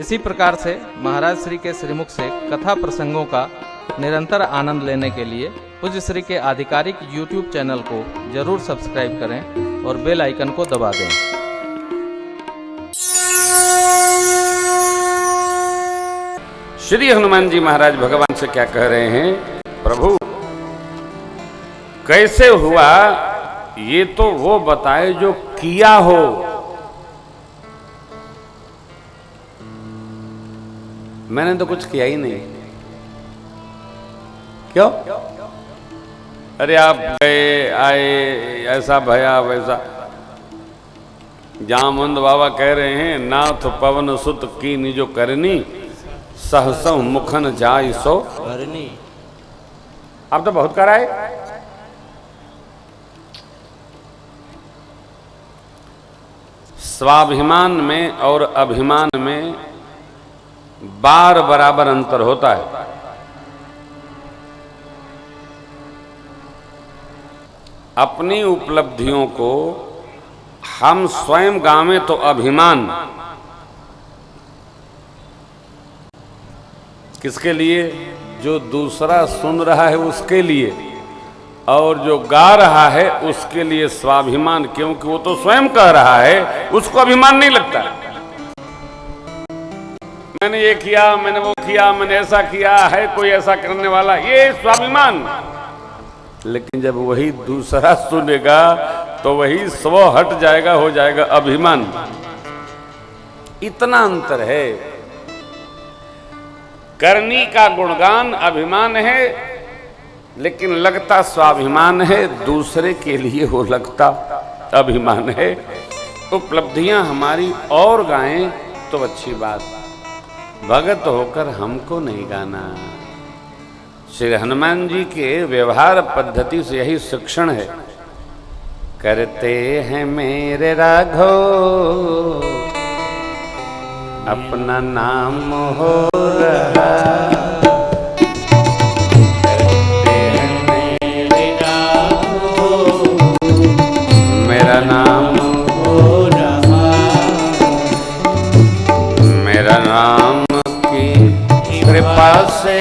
इसी प्रकार से महाराज श्री के श्रीमुख से कथा प्रसंगों का निरंतर आनंद लेने के लिए पूज्य श्री के आधिकारिक YouTube चैनल को जरूर सब्सक्राइब करें और बेल आइकन को दबा दें। श्री हनुमान जी महाराज भगवान से क्या कह रहे हैं? प्रभु कैसे हुआ ये तो वो बताए जो किया हो। मैंने तो कुछ किया ही नहीं। क्यों? अरे आप गए आए, ऐसा भया वैसा। जामवंत बाबा कह रहे हैं, नाथ पवन सुत की निजो करनी, सहसो मुखन जाय सो करनी। आप तो बहुत कराए। स्वाभिमान में और अभिमान में बार बराबर अंतर होता है। अपनी उपलब्धियों को हम स्वयं गावें तो अभिमान, किसके लिए? जो दूसरा सुन रहा है उसके लिए, और जो गा रहा है उसके लिए स्वाभिमान, क्योंकि वो तो स्वयं कह रहा है, उसको अभिमान नहीं लगता। मैंने ये किया, मैंने वो किया, मैंने ऐसा किया, है कोई ऐसा करने वाला, ये स्वाभिमान। लेकिन जब वही दूसरा सुनेगा तो वही स्व हट जाएगा, हो जाएगा अभिमान। इतना अंतर है। करनी का गुणगान अभिमान है, लेकिन लगता स्वाभिमान है। दूसरे के लिए वो लगता अभिमान है। उपलब्धियां हमारी और गाएं तो अच्छी बात, भगत होकर हमको नहीं गाना। श्री हनुमान जी के व्यवहार पद्धति से यही शिक्षण है। करते हैं मेरे राघव अपना नाम हो रहा, करते हैं मेरे राघव मेरा नाम हो रहा, मेरा नाम की कृपा से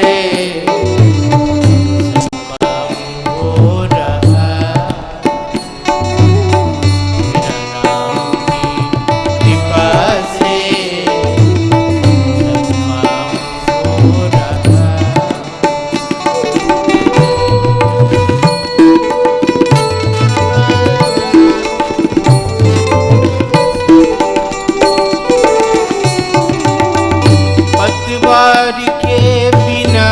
के बिना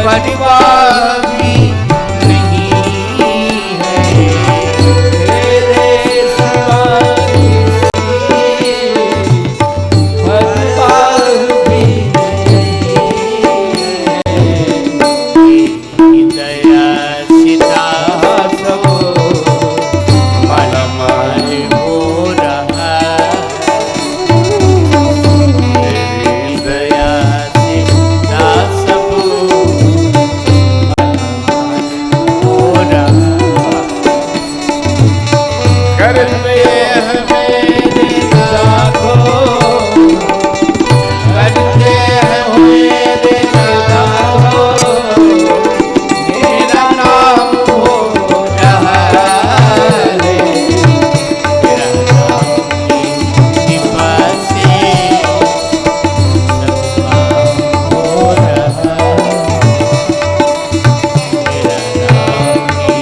परिवार भी नहीं है, तेरे सिवा परिवार भी नहीं है, दया सीता सब मन मन हो रहा, तेरी दया सीता सब हो रहा, करते हैं मेरे लाखों, करते हैं मेरे लाखों, मेरा नाम हो रहा है, तेरा नाम की कृपा से सब काम हो रहा, तेरा नाम की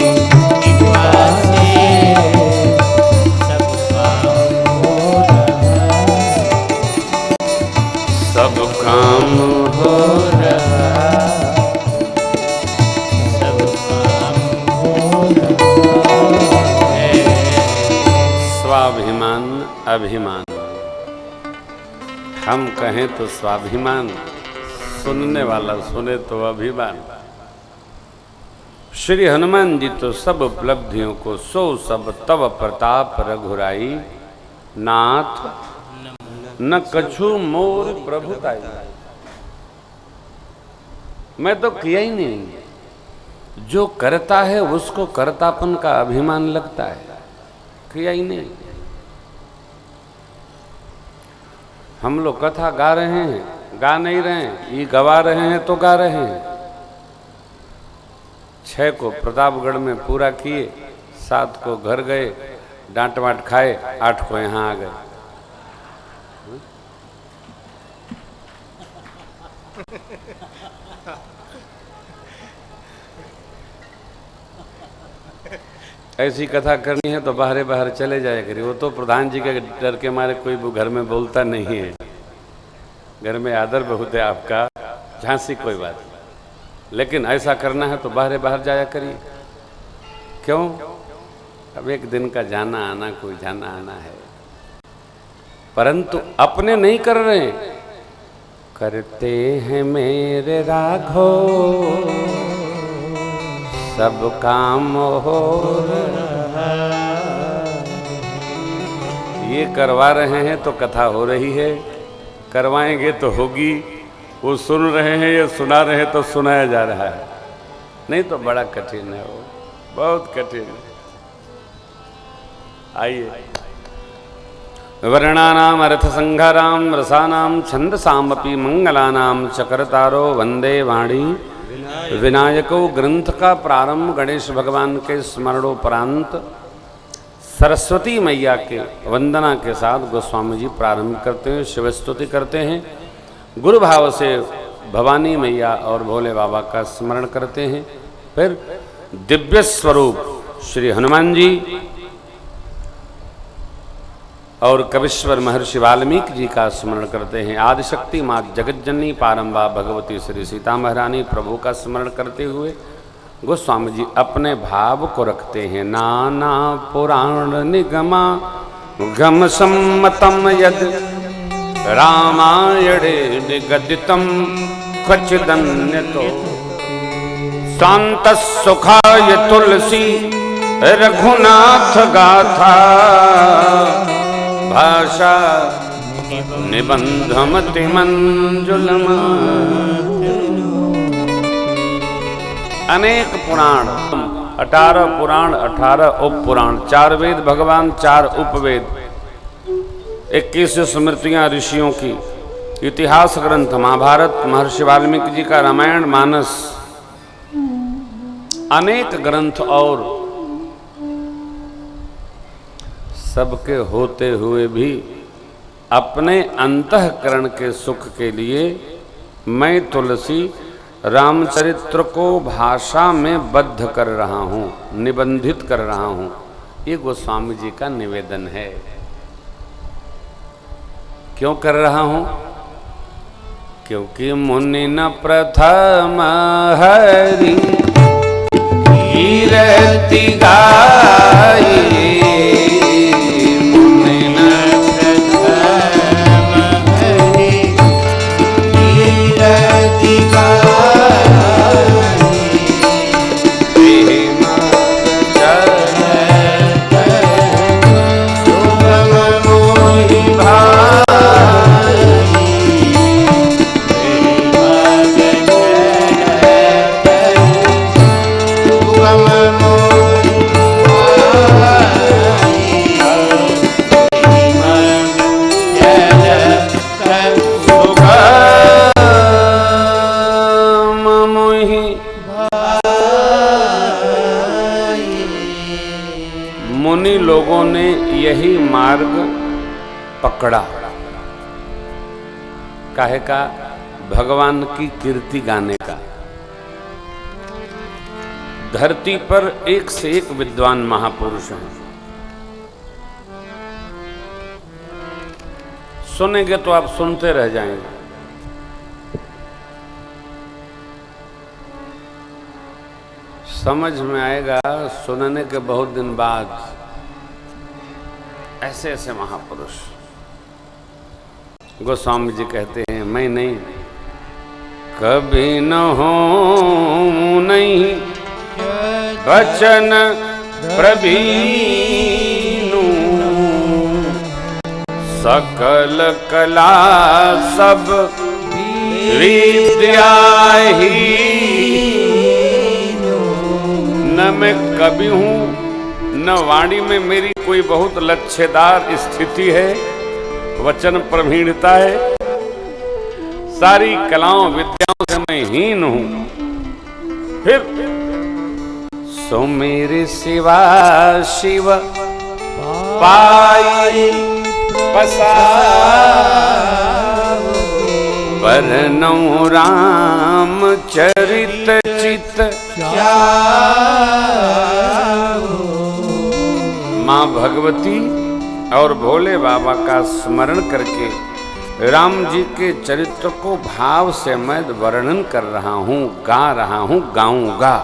कृपा से सब काम हो रहा, सब काम हो रहा, सब काम हो रहा है। स्वाभिमान अभिमान। हम कहें तो स्वाभिमान, सुनने वाला सुने तो अभिमान। श्री हनुमान जी तो सब उपलब्धियों को सो सब तव प्रताप रघुराई, नाथ न कछु मोर प्रभुताई। मैं तो किया ही नहीं, जो करता है उसको कर्तापन का अभिमान लगता है, किया ही नहीं। हम लोग कथा गा रहे हैं, गा नहीं रहे हैं, ये गवा रहे हैं तो गा रहे हैं। 6 को प्रतापगढ़ में पूरा किए, 7 को घर गए, डांट वाट खाए, 8 को यहाँ आ गए। ऐसी कथा करनी है तो बाहर बाहर चले जाया करिए। वो तो प्रधान जी के डर के मारे कोई वो घर में बोलता नहीं है। घर में आदर बहुत है आपका, झांसी कोई बात नहीं, लेकिन ऐसा करना है तो बाहर बाहर जाया करिए। क्यों? अब एक दिन का जाना आना, कोई जाना आना है, परंतु अपने नहीं कर रहे, करते हैं मेरे राघो सब काम हो रहा। ये करवा रहे हैं तो कथा हो रही है, करवाएंगे तो होगी। वो सुन रहे हैं, ये सुना रहे हैं तो सुनाया जा रहा है। नहीं तो बड़ा कठिन है, वो बहुत कठिन है। आइए, वर्णानाम अर्थसंहाराम रसानाम छंदसामपि मंगलानाम चक्रतारो वंदे वाणी विनायको। ग्रंथ का प्रारंभ गणेश भगवान के स्मरणोपरांत सरस्वती मैया के वंदना के साथ गोस्वामी जी प्रारंभ करते हैं, शिवस्तुति करते हैं। गुरु भाव से भवानी मैया और भोले बाबा का स्मरण करते हैं। फिर दिव्य स्वरूप श्री हनुमान जी और कविश्वर महर्षि वाल्मीकि जी का स्मरण करते हैं। आदिशक्ति माँ जगज्जननी पारंबा भगवती श्री सीता महारानी प्रभु का स्मरण करते हुए गोस्वामी जी अपने भाव को रखते हैं। नाना पुराण निगमा गम सम्मतम यद रामायणे निगदितम क्वचिदन्यतो शांत सुखाय तुलसी रघुनाथ गाथा भाषा निबंधमति मंजुलम। अनेक पुराण, 18 पुराण, 18 उपपुराण, 4 वेद भगवान, 4 उपवेद, 21 स्मृतियां ऋषियों की, इतिहास ग्रंथ महाभारत, महर्षि वाल्मीकि जी का रामायण मानस, अनेक ग्रंथ और सबके होते हुए भी अपने अंतःकरण के सुख के लिए मैं तुलसी रामचरित्र को भाषा में बद्ध कर रहा हूँ, निबंधित कर रहा हूँ। ये गोस्वामी जी का निवेदन है। क्यों कर रहा हूँ? क्योंकि मुनि न प्रथम हरि कीरति गाई, मुनि न प्रथम हरि कीरति गाई, प्रेम जल सुगम मोहि भाई, सुगम मोहि मुनि लोगों ने यही मार्ग पकड़ा। काहे का? भगवान की कीर्ति गाने का। धरती पर एक से एक विद्वान महापुरुष हैं। सुनेंगे तो आप सुनते रह जाएंगे। समझ में आएगा सुनने के बहुत दिन बाद। ऐसे ऐसे महापुरुष। गोस्वामी जी कहते हैं, मैं नहीं, कभी न हो नहीं वचन प्रवीणु, सकल कला सब विद्या ही। न मैं कवि हूँ, न वाणी में मेरी कोई बहुत लच्छेदार स्थिति है, वचन प्रवीणता है। सारी कलाओं विद्याओं से मैं हीन हूँ। फिर सो मेरे सिवा शिव पाई पसार, वरनौ राम चरित चित माँ भगवती और भोले बाबा का स्मरण करके राम जी के चरित्र को भाव से मैं वर्णन कर रहा हूँ, गा रहा हूँ, गाऊंगा।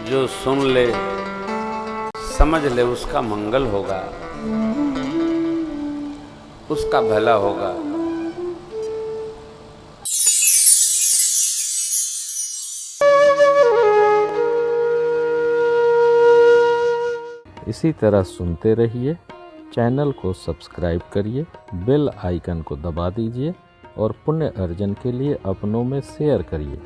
जो सुन ले, समझ ले, उसका मंगल होगा, उसका भला होगा। इसी तरह सुनते रहिए। चैनल को सब्सक्राइब करिए, बेल आइकन को दबा दीजिए और पुण्य अर्जन के लिए अपनों में शेयर करिए।